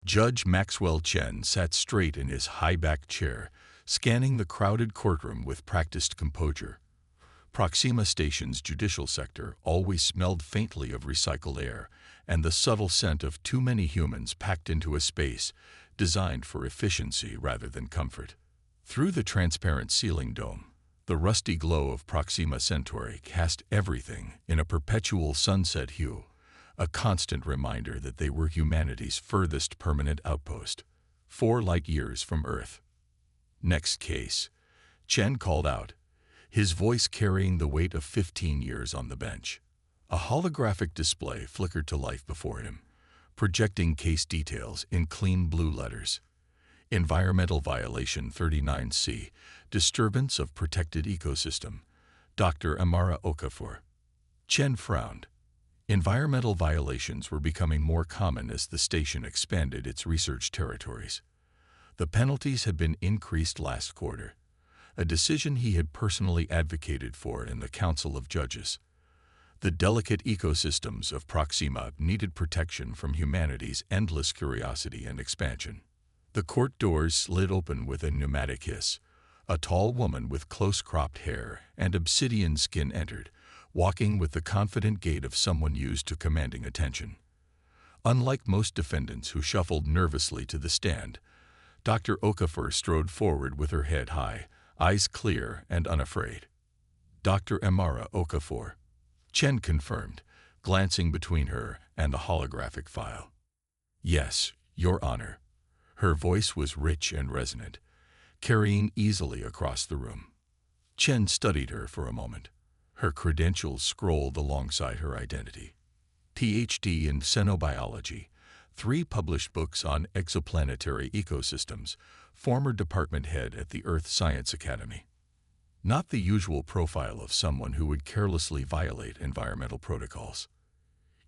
Judge Maxwell Chen sat straight in his high-backed chair, scanning the crowded courtroom with practiced composure. Proxima Station's judicial sector always smelled faintly of recycled air and the subtle scent of too many humans packed into a space designed for efficiency rather than comfort. Through the transparent ceiling dome, the rusty glow of Proxima Centauri cast everything in a perpetual sunset hue, a constant reminder that they were humanity's furthest permanent outpost, 4 light-years from Earth. "Next case," Chen called out, his voice carrying the weight of 15 years on the bench. A holographic display flickered to life before him, projecting case details in clean blue letters. Environmental Violation 39C, Disturbance of Protected Ecosystem, Dr. Amara Okafor. Chen frowned. Environmental violations were becoming more common as the station expanded its research territories. The penalties had been increased last quarter, a decision he had personally advocated for in the Council of Judges. The delicate ecosystems of Proxima needed protection from humanity's endless curiosity and expansion. The court doors slid open with a pneumatic hiss. A tall woman with close-cropped hair and obsidian skin entered, walking with the confident gait of someone used to commanding attention. Unlike most defendants who shuffled nervously to the stand, Dr. Okafor strode forward with her head high, eyes clear and unafraid. "Dr. Amara Okafor," Chen confirmed, glancing between her and the holographic file. "Yes, Your Honor." Her voice was rich and resonant, carrying easily across the room. Chen studied her for a moment. Her credentials scrolled alongside her identity. Ph.D. in Xenobiology, 3 published books on exoplanetary ecosystems, former department head at the Earth Science Academy. Not the usual profile of someone who would carelessly violate environmental protocols.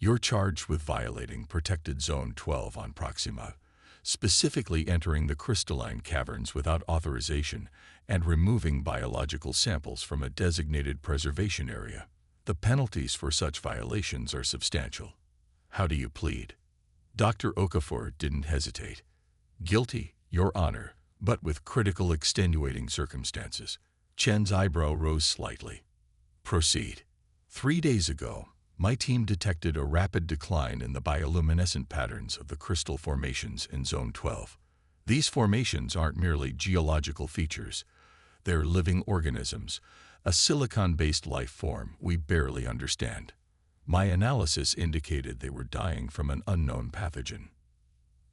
"You're charged with violating Protected Zone 12 on Proxima, specifically entering the crystalline caverns without authorization and removing biological samples from a designated preservation area. The penalties for such violations are substantial. How do you plead?" Dr. Okafor didn't hesitate. "Guilty, Your Honor, but with critical extenuating circumstances." Chen's eyebrow rose slightly. "Proceed." 3 days ago, my team detected a rapid decline in the bioluminescent patterns of the crystal formations in Zone 12. These formations aren't merely geological features. They're living organisms, a silicon-based life form we barely understand. My analysis indicated they were dying from an unknown pathogen.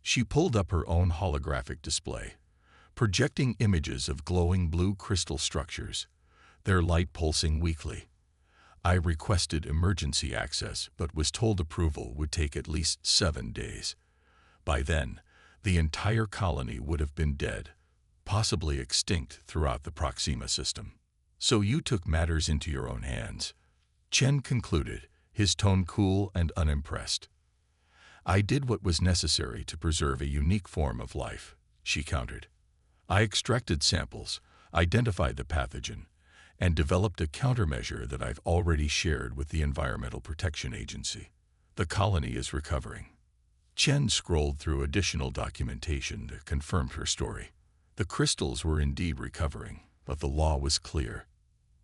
She pulled up her own holographic display, projecting images of glowing blue crystal structures, their light pulsing weakly. I requested emergency access, but was told approval would take at least 7 days. By then, the entire colony would have been dead, possibly extinct throughout the Proxima system. "So you took matters into your own hands," Chen concluded, his tone cool and unimpressed. "I did what was necessary to preserve a unique form of life," she countered. "I extracted samples, identified the pathogen, and developed a countermeasure that I've already shared with the Environmental Protection Agency. The colony is recovering." Chen scrolled through additional documentation that confirmed her story. The crystals were indeed recovering, but the law was clear.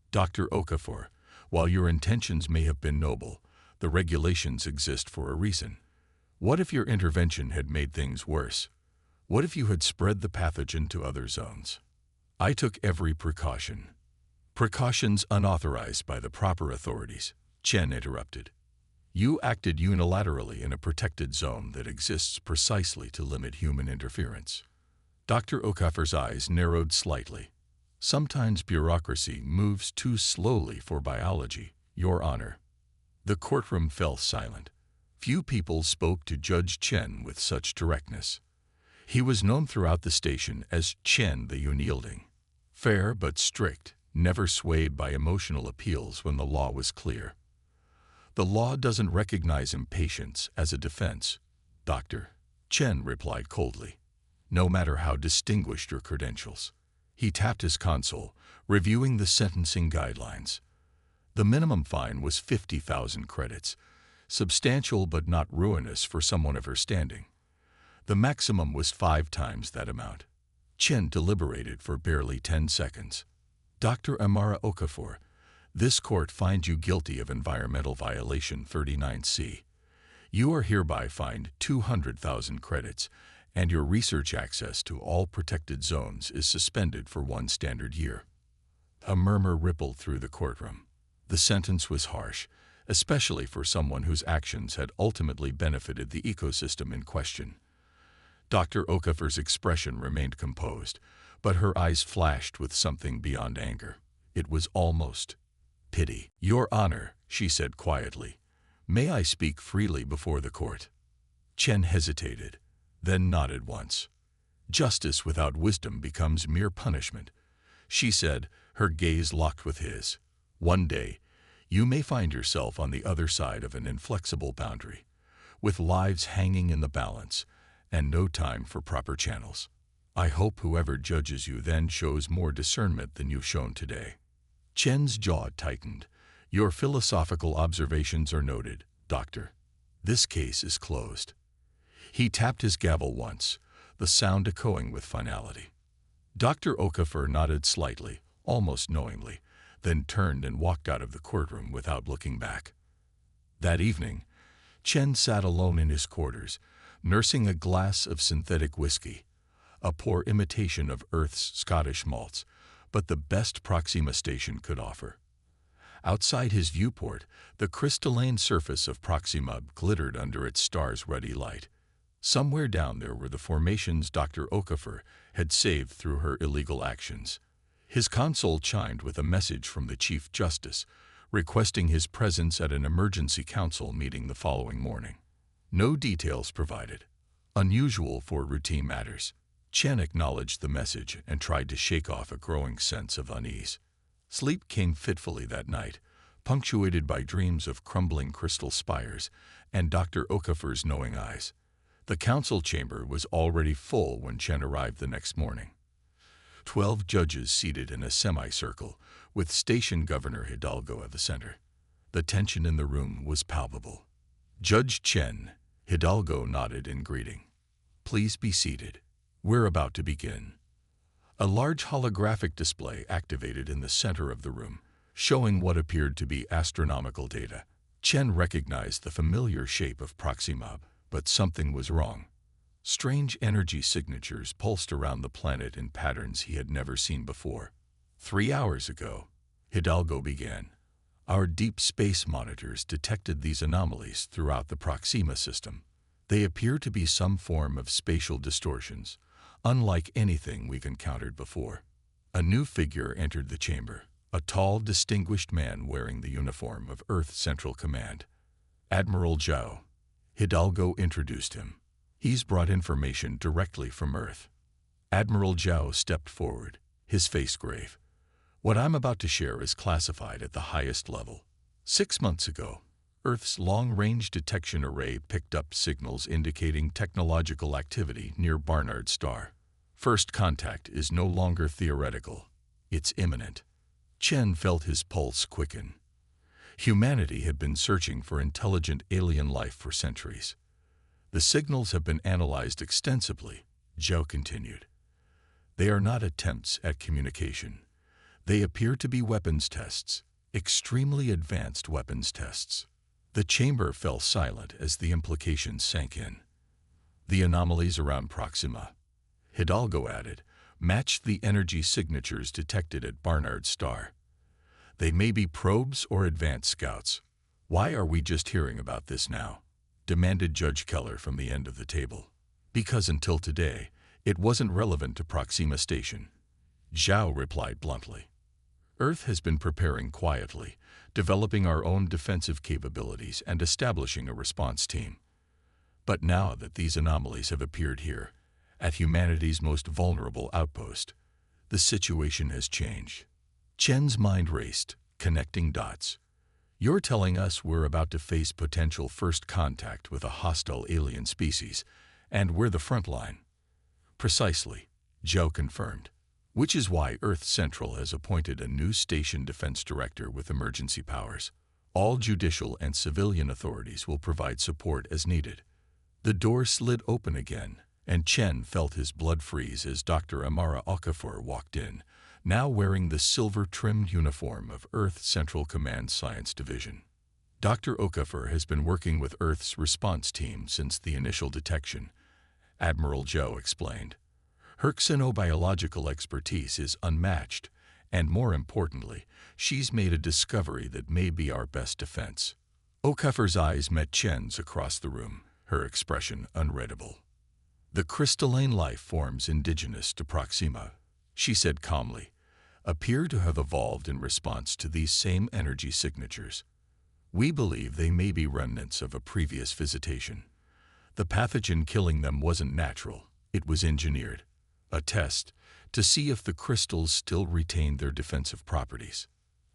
"Dr. Okafor, while your intentions may have been noble, the regulations exist for a reason. What if your intervention had made things worse? What if you had spread the pathogen to other zones?" "I took every precaution." "Precautions unauthorized by the proper authorities," Chen interrupted. "You acted unilaterally in a protected zone that exists precisely to limit human interference." Dr. Okafor's eyes narrowed slightly. "Sometimes bureaucracy moves too slowly for biology, Your Honor." The courtroom fell silent. Few people spoke to Judge Chen with such directness. He was known throughout the station as Chen the Unyielding. Fair but strict, never swayed by emotional appeals when the law was clear. "The law doesn't recognize impatience as a defense, Doctor," Chen replied coldly, "no matter how distinguished your credentials." He tapped his console, reviewing the sentencing guidelines. The minimum fine was 50,000 credits, substantial but not ruinous for someone of her standing. The maximum was 5 times that amount. Chen deliberated for barely 10 seconds. Dr. Amara Okafor, this court finds you guilty of environmental violation 39C. You are hereby fined 200,000 credits, and your research access to all protected zones is suspended for 1 standard year. A murmur rippled through the courtroom. The sentence was harsh, especially for someone whose actions had ultimately benefited the ecosystem in question. Dr. Okafor's expression remained composed, but her eyes flashed with something beyond anger. It was almost pity. "Your Honor," she said quietly, "may I speak freely before the court?" Chen hesitated, then nodded once. "Justice without wisdom becomes mere punishment," she said, her gaze locked with his. "One day, you may find yourself on the other side of an inflexible boundary, with lives hanging in the balance and no time for proper channels. I hope whoever judges you then shows more discernment than you've shown today." Chen's jaw tightened. "Your philosophical observations are noted, Doctor. This case is closed." He tapped his gavel once, the sound echoing with finality. Dr. Okafor nodded slightly, almost knowingly, then turned and walked out of the courtroom without looking back. That evening, Chen sat alone in his quarters, nursing a glass of synthetic whiskey, a poor imitation of Earth's Scottish malts, but the best Proxima station could offer. Outside his viewport, the crystalline surface of Proxima glittered under its star's ruddy light. Somewhere down there were the formations Dr. Okafor had saved through her illegal actions. His console chimed with a message from the Chief Justice, requesting his presence at an emergency council meeting the following morning. No details provided. Unusual for routine matters. Chen acknowledged the message and tried to shake off a growing sense of unease. Sleep came fitfully that night, punctuated by dreams of crumbling crystal spires and Dr. Okafor's knowing eyes. The council chamber was already full when Chen arrived the next morning. 12 judges seated in a semicircle, with Station Governor Hidalgo at the center. The tension in the room was palpable. "Judge Chen," Hidalgo nodded in greeting. "Please be seated. We're about to begin." A large holographic display activated in the center of the room, showing what appeared to be astronomical data. Chen recognized the familiar shape of Proxima, but something was wrong. Strange energy signatures pulsed around the planet in patterns he had never seen before. 3 hours ago, Hidalgo began, our deep space monitors detected these anomalies throughout the Proxima system. They appear to be some form of spatial distortions, unlike anything we've encountered before. A new figure entered the chamber, a tall, distinguished man wearing the uniform of Earth Central Command. Admiral Zhao. Hidalgo introduced him. He's brought information directly from Earth. Admiral Zhao stepped forward, his face grave. What I'm about to share is classified at the highest level. 6 months ago, Earth's long-range detection array picked up signals indicating technological activity near Barnard's star. First contact is no longer theoretical. It's imminent. Chen felt his pulse quicken. Humanity had been searching for intelligent alien life for centuries. The signals have been analyzed extensively, Zhao continued. They are not attempts at communication. They appear to be weapons tests, extremely advanced weapons tests. The chamber fell silent as the implications sank in. The anomalies around Proxima, Hidalgo added, matched the energy signatures detected at Barnard's star. They may be probes or advanced scouts. Why are we just hearing about this now? Demanded Judge Keller from the end of the table. Because until today, it wasn't relevant to Proxima Station. Zhao replied bluntly. Earth has been preparing quietly, developing our own defensive capabilities and establishing a response team. But now that these anomalies have appeared here, at humanity's most vulnerable outpost, the situation has changed. Chen's mind raced, connecting dots. You're telling us we're about to face potential first contact with a hostile alien species, and we're the front line. Precisely, Zhao confirmed. Which is why Earth Central has appointed a new station defense director with emergency powers. All judicial and civilian authorities will provide support as needed. The door slid open again, and Chen felt his blood freeze as Dr. Amara Okafor walked in, now wearing the silver-trimmed uniform of Earth Central Command Science Division. Dr. Okafor has been working with Earth's response team since the initial detection, Admiral Zhou explained. Her xenobiological expertise is unmatched, and more importantly, she's made a discovery that may be our best defense. Okafor's eyes met Chen's across the room, her expression unreadable. The crystalline life forms indigenous to Proxima, she said calmly, appear to have evolved in response to these same energy signatures. We believe they may be remnants of a previous visitation. The pathogen killing them wasn't natural, it was engineered. A test to see if the crystals still retained their defensive properties.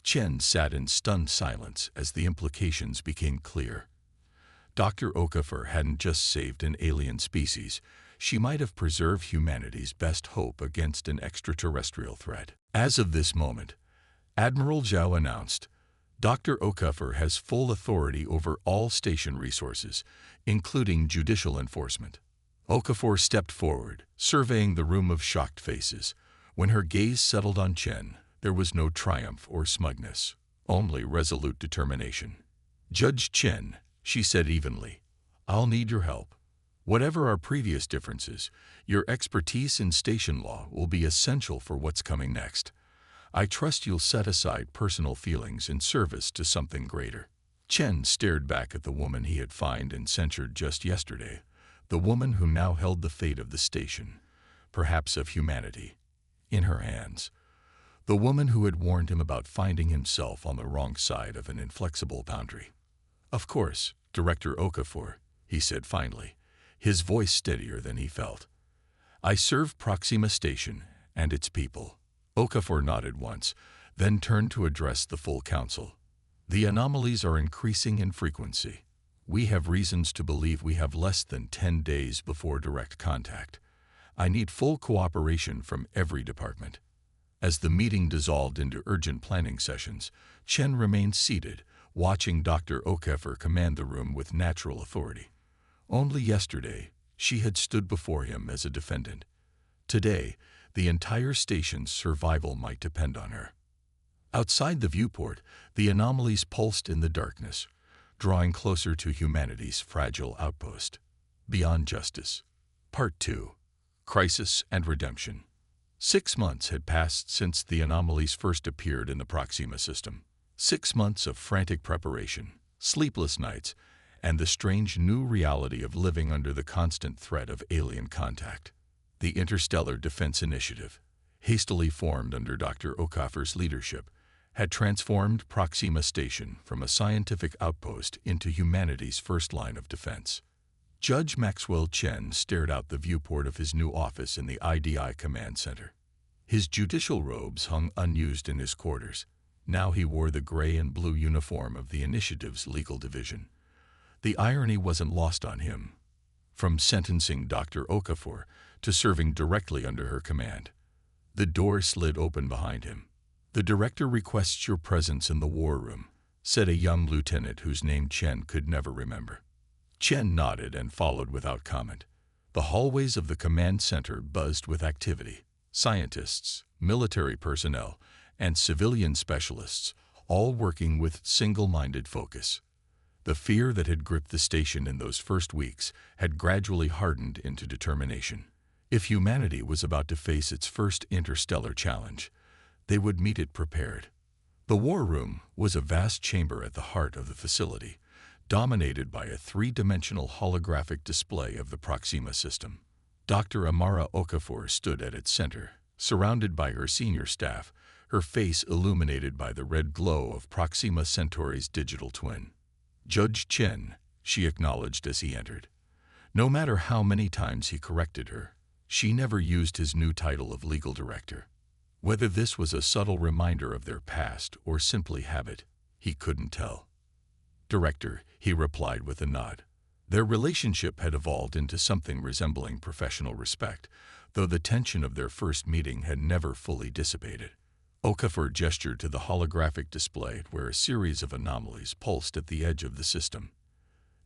Chen sat in stunned silence as the implications became clear. Dr. Okafor hadn't just saved an alien species, she might have preserved humanity's best hope against an extraterrestrial threat. As of this moment, Admiral Zhou announced, Dr. Okafor has full authority over all station resources, including judicial enforcement. Okafor stepped forward, surveying the room of shocked faces. When her gaze settled on Chen, there was no triumph or smugness, only resolute determination. Judge Chen, she said evenly, I'll need your help. Whatever our previous differences, your expertise in station law will be essential for what's coming next. I trust you'll set aside personal feelings in service to something greater. Chen stared back at the woman he had fined and censured just yesterday, the woman who now held the fate of the station, perhaps of humanity, in her hands. The woman who had warned him about finding himself on the wrong side of an inflexible boundary. Of course, Director Okafor, he said finally, his voice steadier than he felt. I serve Proxima Station and its people. Okafor nodded once, then turned to address the full council. The anomalies are increasing in frequency. We have reasons to believe we have less than 10 days before direct contact. I need full cooperation from every department. As the meeting dissolved into urgent planning sessions, Chen remained seated, watching Dr. Okafor command the room with natural authority. Only yesterday, she had stood before him as a defendant. Today, the entire station's survival might depend on her. Outside the viewport, the anomalies pulsed in the darkness, drawing closer to humanity's fragile outpost. Beyond Justice. Part 2. Crisis and Redemption. 6 months had passed since the anomalies first appeared in the Proxima system. 6 months of frantic preparation, sleepless nights, and the strange new reality of living under the constant threat of alien contact. The Interstellar Defense Initiative, hastily formed under Dr. Okafor's leadership, had transformed Proxima Station from a scientific outpost into humanity's first line of defense. Judge Maxwell Chen stared out the viewport of his new office in the IDI Command Center. His judicial robes hung unused in his quarters. Now he wore the gray and blue uniform of the initiative's legal division. The irony wasn't lost on him. From sentencing Dr. Okafor to serving directly under her command, the door slid open behind him. The director requests your presence in the war room, said a young lieutenant whose name Chen could never remember. Chen nodded and followed without comment. The hallways of the command center buzzed with activity. Scientists, military personnel, and civilian specialists, all working with single-minded focus. The fear that had gripped the station in those first weeks had gradually hardened into determination. If humanity was about to face its first interstellar challenge, they would meet it prepared. The war room was a vast chamber at the heart of the facility, dominated by a three-dimensional holographic display of the Proxima system. Dr. Amara Okafor stood at its center, surrounded by her senior staff, her face illuminated by the red glow of Proxima Centauri's digital twin. Judge Chen, she acknowledged as he entered. No matter how many times he corrected her, she never used his new title of legal director. Whether this was a subtle reminder of their past or simply habit, he couldn't tell. Director, he replied with a nod. Their relationship had evolved into something resembling professional respect, though the tension of their first meeting had never fully dissipated. Okafor gestured to the holographic display where a series of anomalies pulsed at the edge of the system.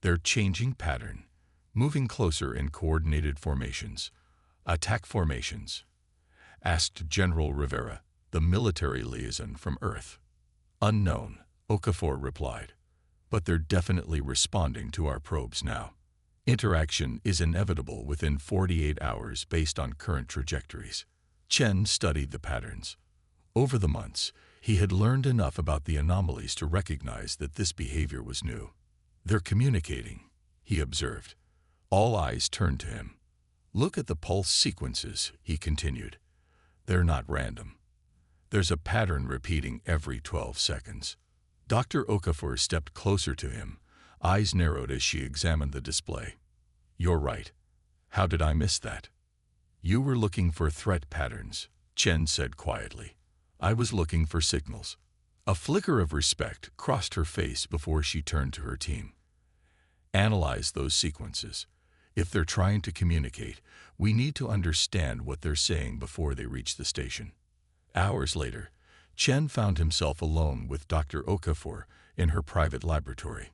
Their changing pattern, moving closer in coordinated formations. Attack formations? Asked General Rivera, the military liaison from Earth. Unknown, Okafor replied. But they're definitely responding to our probes now. Interaction is inevitable within 48 hours based on current trajectories. Chen studied the patterns. Over the months, he had learned enough about the anomalies to recognize that this behavior was new. They're communicating, he observed. All eyes turned to him. Look at the pulse sequences, he continued. They're not random. There's a pattern repeating every 12 seconds. Dr. Okafor stepped closer to him, eyes narrowed as she examined the display. You're right. How did I miss that? You were looking for threat patterns, Chen said quietly. I was looking for signals. A flicker of respect crossed her face before she turned to her team. Analyze those sequences. If they're trying to communicate, we need to understand what they're saying before they reach the station. Hours later, Chen found himself alone with Dr. Okafor in her private laboratory.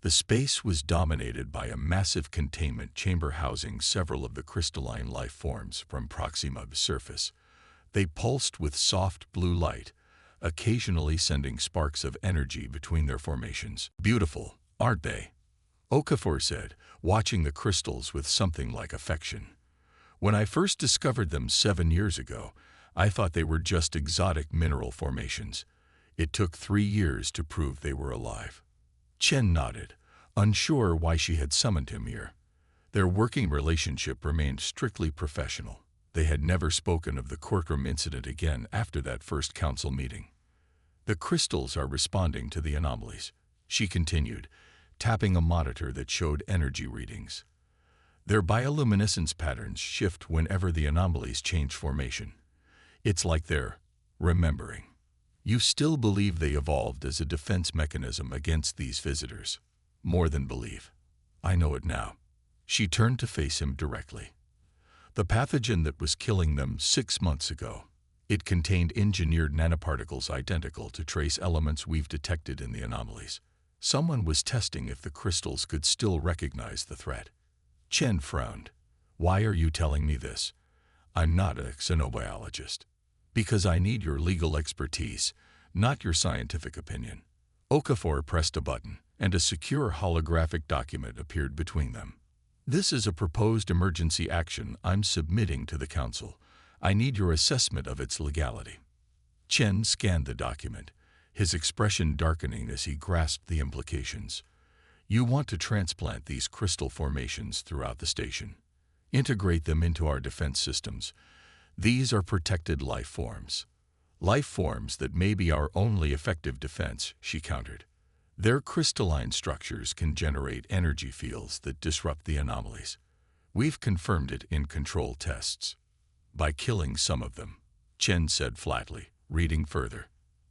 The space was dominated by a massive containment chamber housing several of the crystalline life forms from Proxima's surface. They pulsed with soft blue light, occasionally sending sparks of energy between their formations. Beautiful, aren't they? Okafor said, watching the crystals with something like affection. When I first discovered them 7 years ago, I thought they were just exotic mineral formations. It took 3 years to prove they were alive. Chen nodded, unsure why she had summoned him here. Their working relationship remained strictly professional. They had never spoken of the courtroom incident again after that first council meeting. The crystals are responding to the anomalies, she continued, tapping a monitor that showed energy readings. Their bioluminescence patterns shift whenever the anomalies change formation. It's like they're remembering. You still believe they evolved as a defense mechanism against these visitors. More than believe. I know it now. She turned to face him directly. The pathogen that was killing them 6 months ago. It contained engineered nanoparticles identical to trace elements we've detected in the anomalies. Someone was testing if the crystals could still recognize the threat. Chen frowned. Why are you telling me this? I'm not a xenobiologist. Because I need your legal expertise, not your scientific opinion. Okafor pressed a button, and a secure holographic document appeared between them. This is a proposed emergency action I'm submitting to the Council. I need your assessment of its legality. Chen scanned the document, his expression darkening as he grasped the implications. You want to transplant these crystal formations throughout the station. Integrate them into our defense systems. These are protected life forms. Life forms that may be our only effective defense, she countered. Their crystalline structures can generate energy fields that disrupt the anomalies. We've confirmed it in control tests. By killing some of them, Chen said flatly, reading further.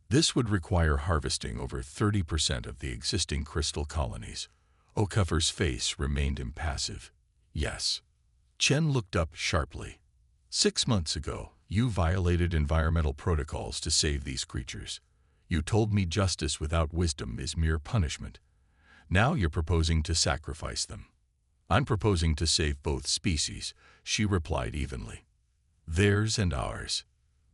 This would require harvesting over 30% of the existing crystal colonies. Okafor's face remained impassive. Yes. Chen looked up sharply. 6 months ago, you violated environmental protocols to save these creatures. You told me justice without wisdom is mere punishment. Now you're proposing to sacrifice them. I'm proposing to save both species, she replied evenly. Theirs and ours.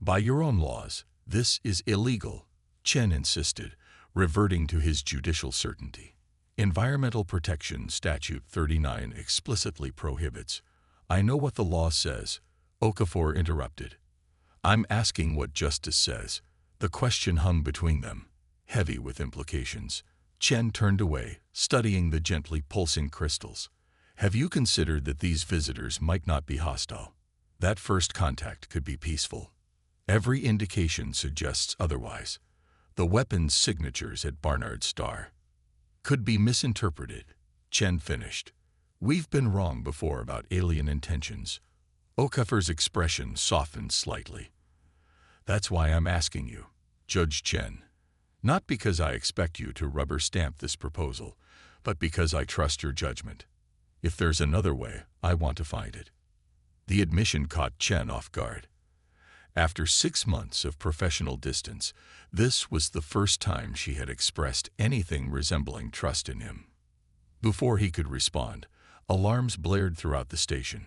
By your own laws, this is illegal, Chen insisted, reverting to his judicial certainty. Environmental Protection Statute 39 explicitly prohibits. I know what the law says, Okafor interrupted. I'm asking what justice says. The question hung between them, heavy with implications. Chen turned away, studying the gently pulsing crystals. Have you considered that these visitors might not be hostile? That first contact could be peaceful. Every indication suggests otherwise. The weapon's signatures at Barnard's Star could be misinterpreted, Chen finished. We've been wrong before about alien intentions. Okafor's expression softened slightly. That's why I'm asking you, Judge Chen. Not because I expect you to rubber stamp this proposal, but because I trust your judgment. If there's another way, I want to find it. The admission caught Chen off guard. After 6 months of professional distance, this was the first time she had expressed anything resembling trust in him. Before he could respond, Alarms blared throughout the station.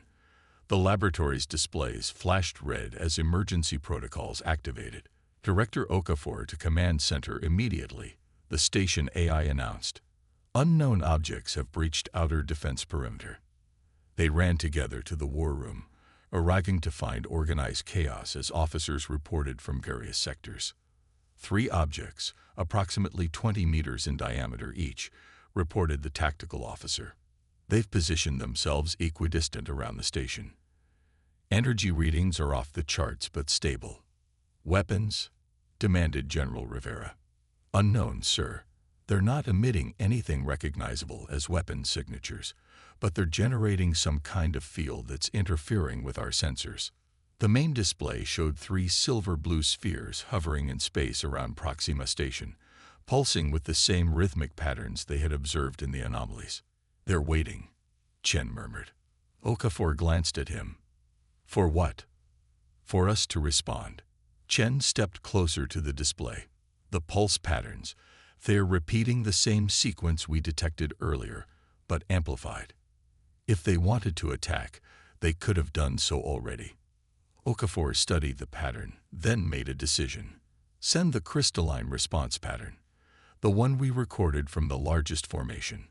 The laboratory's displays flashed red as emergency protocols activated. Director Okafor to Command Center immediately, the station AI announced. Unknown objects have breached outer defense perimeter. They ran together to the war room, arriving to find organized chaos as officers reported from various sectors. 3 objects, approximately 20 meters in diameter each, reported the tactical officer. They've positioned themselves equidistant around the station. Energy readings are off the charts but stable. Weapons? Demanded General Rivera. Unknown, sir. They're not emitting anything recognizable as weapon signatures, but they're generating some kind of field that's interfering with our sensors. The main display showed 3 silver-blue spheres hovering in space around Proxima Station, pulsing with the same rhythmic patterns they had observed in the anomalies. They're waiting, Chen murmured. Okafor glanced at him. For what? For us to respond. Chen stepped closer to the display. The pulse patterns. They're repeating the same sequence we detected earlier, but amplified. If they wanted to attack, they could have done so already. Okafor studied the pattern, then made a decision. Send the crystalline response pattern, the one we recorded from the largest formation.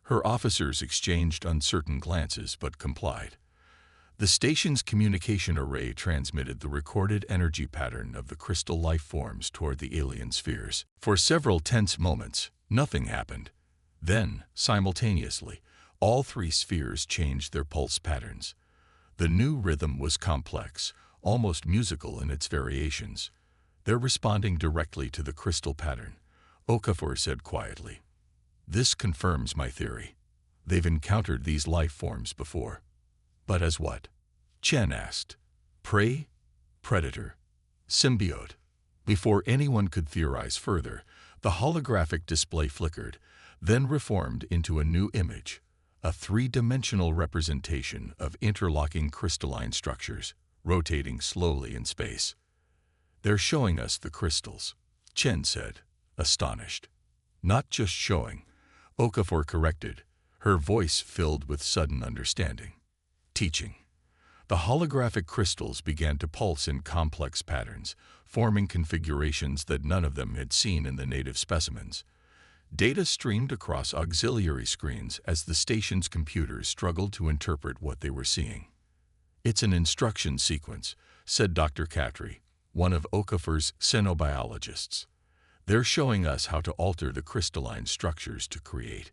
Her officers exchanged uncertain glances but complied. The station's communication array transmitted the recorded energy pattern of the crystal life forms toward the alien spheres. For several tense moments, nothing happened. Then, simultaneously, all 3 spheres changed their pulse patterns. The new rhythm was complex, almost musical in its variations. They're responding directly to the crystal pattern, Okafor said quietly. This confirms my theory. They've encountered these life forms before. But as what? Chen asked. Prey? Predator? Symbiote? Before anyone could theorize further, the holographic display flickered, then reformed into a new image, a 3-dimensional representation of interlocking crystalline structures, rotating slowly in space. They're showing us the crystals, Chen said, astonished. Not just showing, Okafor corrected, her voice filled with sudden understanding. Teaching. The holographic crystals began to pulse in complex patterns, forming configurations that none of them had seen in the native specimens. Data streamed across auxiliary screens as the station's computers struggled to interpret what they were seeing. It's an instruction sequence, said Dr. Katri, one of Okafor's xenobiologists. They're showing us how to alter the crystalline structures to create.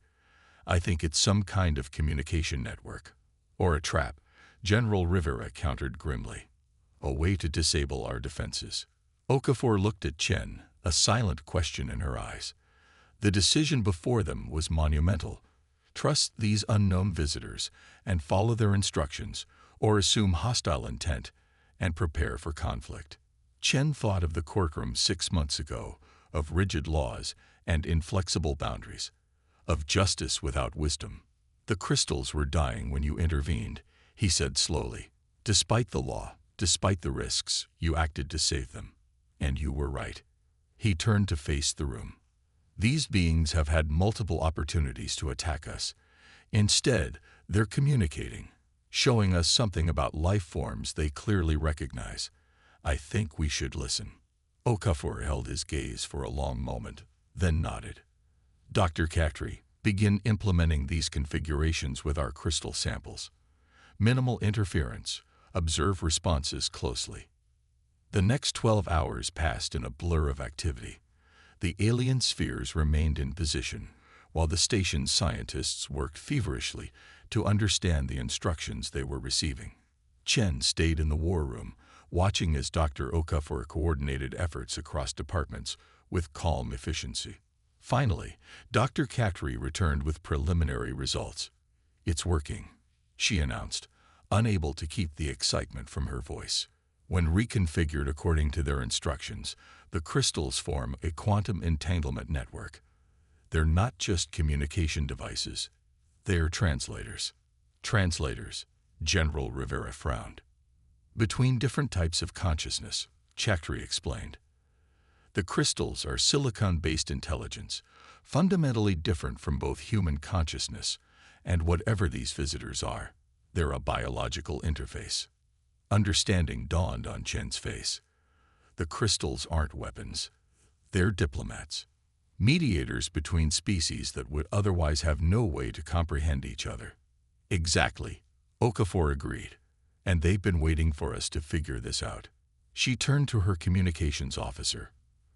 I think it's some kind of communication network. Or a trap, General Rivera countered grimly. A way to disable our defenses. Okafor looked at Chen, a silent question in her eyes. The decision before them was monumental. Trust these unknown visitors and follow their instructions, or assume hostile intent and prepare for conflict. Chen thought of the courtroom 6 months ago, of rigid laws and inflexible boundaries, of justice without wisdom. The crystals were dying when you intervened, he said slowly. Despite the law, despite the risks, you acted to save them. And you were right. He turned to face the room. These beings have had multiple opportunities to attack us. Instead, they're communicating, showing us something about life forms they clearly recognize. I think we should listen. Okafor held his gaze for a long moment, then nodded. Dr. Katri, begin implementing these configurations with our crystal samples. Minimal interference. Observe responses closely. The next 12 hours passed in a blur of activity. The alien spheres remained in position, while the station's scientists worked feverishly to understand the instructions they were receiving. Chen stayed in the war room, watching as Dr. Okafor coordinated efforts across departments with calm efficiency. Finally, Dr. Katri returned with preliminary results. It's working, she announced, unable to keep the excitement from her voice. When reconfigured according to their instructions, the crystals form a quantum entanglement network. They're not just communication devices. They're translators. Translators, General Rivera frowned. Between different types of consciousness, Chakri explained. The crystals are silicon-based intelligence, fundamentally different from both human consciousness And whatever these visitors are, they're a biological interface. Understanding dawned on Chen's face. The crystals aren't weapons. They're diplomats. Mediators between species that would otherwise have no way to comprehend each other. Exactly, Okafor agreed. And they've been waiting for us to figure this out. She turned to her communications officer.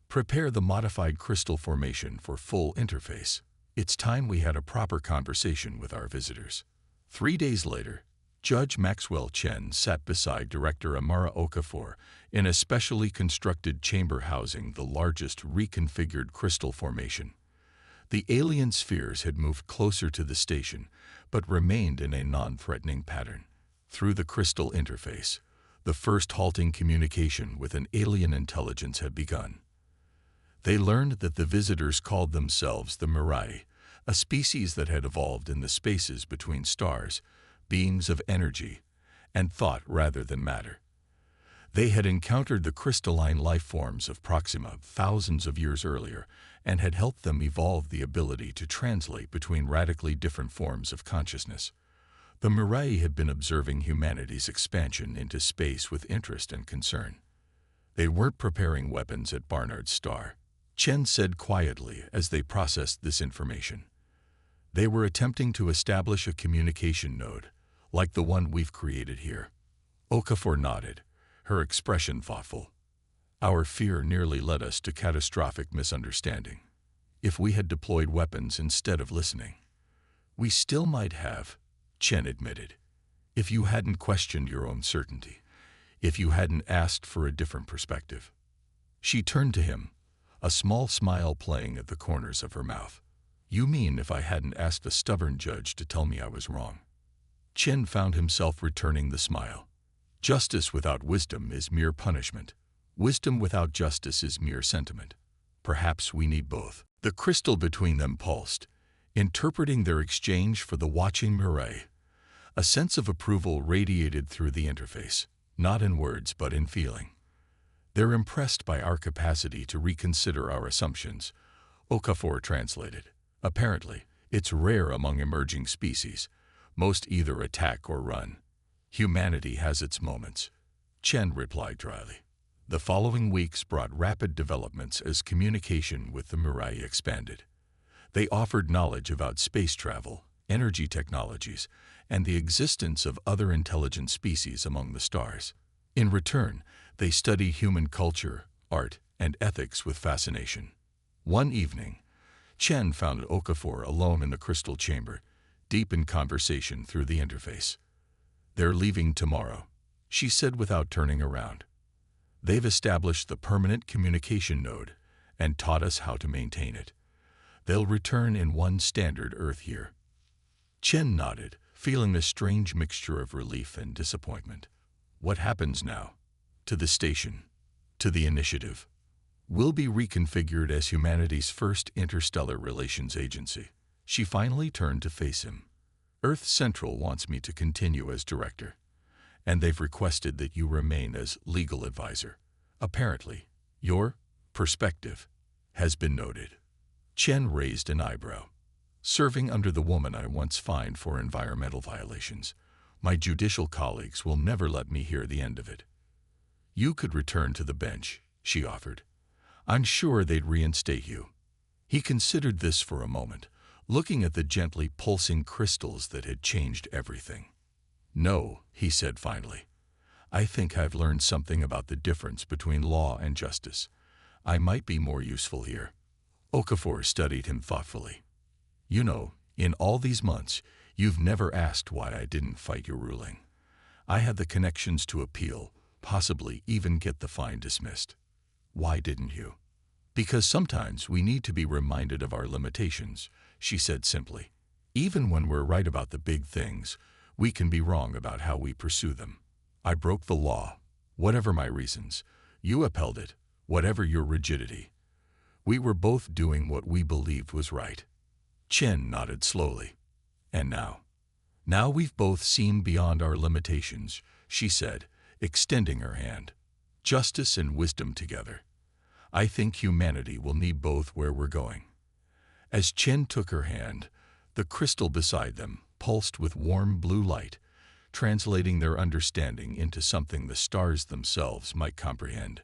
Prepare the modified crystal formation for full interface. It's time we had a proper conversation with our visitors. 3 days later, Judge Maxwell Chen sat beside Director Amara Okafor in a specially constructed chamber housing the largest reconfigured crystal formation. The alien spheres had moved closer to the station, but remained in a non-threatening pattern. Through the crystal interface, the first halting communication with an alien intelligence had begun. They learned that the visitors called themselves the Mirai, a species that had evolved in the spaces between stars, beings of energy, and thought rather than matter. They had encountered the crystalline life forms of Proxima thousands of years earlier and had helped them evolve the ability to translate between radically different forms of consciousness. The Mirai had been observing humanity's expansion into space with interest and concern. They weren't preparing weapons at Barnard's star, Chen said quietly as they processed this information. They were attempting to establish a communication node, like the one we've created here. Okafor nodded, her expression thoughtful. Our fear nearly led us to catastrophic misunderstanding. If we had deployed weapons instead of listening, we still might have, Chen admitted, if you hadn't questioned your own certainty, if you hadn't asked for a different perspective. She turned to him, a small smile playing at the corners of her mouth. You mean if I hadn't asked a stubborn judge to tell me I was wrong? Chen found himself returning the smile. Justice without wisdom is mere punishment. Wisdom without justice is mere sentiment. Perhaps we need both. The crystal between them pulsed, interpreting their exchange for the watching Mirai. A sense of approval radiated through the interface, not in words but in feeling. They're impressed by our capacity to reconsider our assumptions, Okafor translated. Apparently, it's rare among emerging species. Most either attack or run. Humanity has its moments, Chen replied dryly. The following weeks brought rapid developments as communication with the Mirai expanded. They offered knowledge about space travel, energy technologies, and the existence of other intelligent species among the stars. In return, they studied human culture, art, and ethics with fascination. One evening, Chen found Okafor alone in the crystal chamber, deep in conversation through the interface. They're leaving tomorrow, she said without turning around. They've established the permanent communication node and taught us how to maintain it. They'll return in one standard Earth year. Chen nodded, feeling a strange mixture of relief and disappointment. What happens now? To the station, to the initiative. We'll be reconfigured as humanity's first interstellar relations agency. She finally turned to face him. Earth Central wants me to continue as director, and they've requested that you remain as legal advisor. Apparently, your perspective has been noted. Chen raised an eyebrow. Serving under the woman I once fined for environmental violations, my judicial colleagues will never let me hear the end of it. You could return to the bench, she offered. I'm sure they'd reinstate you. He considered this for a moment, looking at the gently pulsing crystals that had changed everything. No, he said finally. I think I've learned something about the difference between law and justice. I might be more useful here. Okafor studied him thoughtfully. You know, in all these months, you've never asked why I didn't fight your ruling. I had the connections to appeal, possibly even get the fine dismissed. Why didn't you? Because sometimes we need to be reminded of our limitations, she said simply. Even when we're right about the big things, we can be wrong about how we pursue them. I broke the law, whatever my reasons. You upheld it, whatever your rigidity. We were both doing what we believed was right. Chen nodded slowly. And now? Now we've both seen beyond our limitations, she said, extending her hand. Justice and wisdom together. I think humanity will need both where we're going. As Chen took her hand, the crystal beside them, pulsed with warm blue light, translating their understanding into something the stars themselves might comprehend.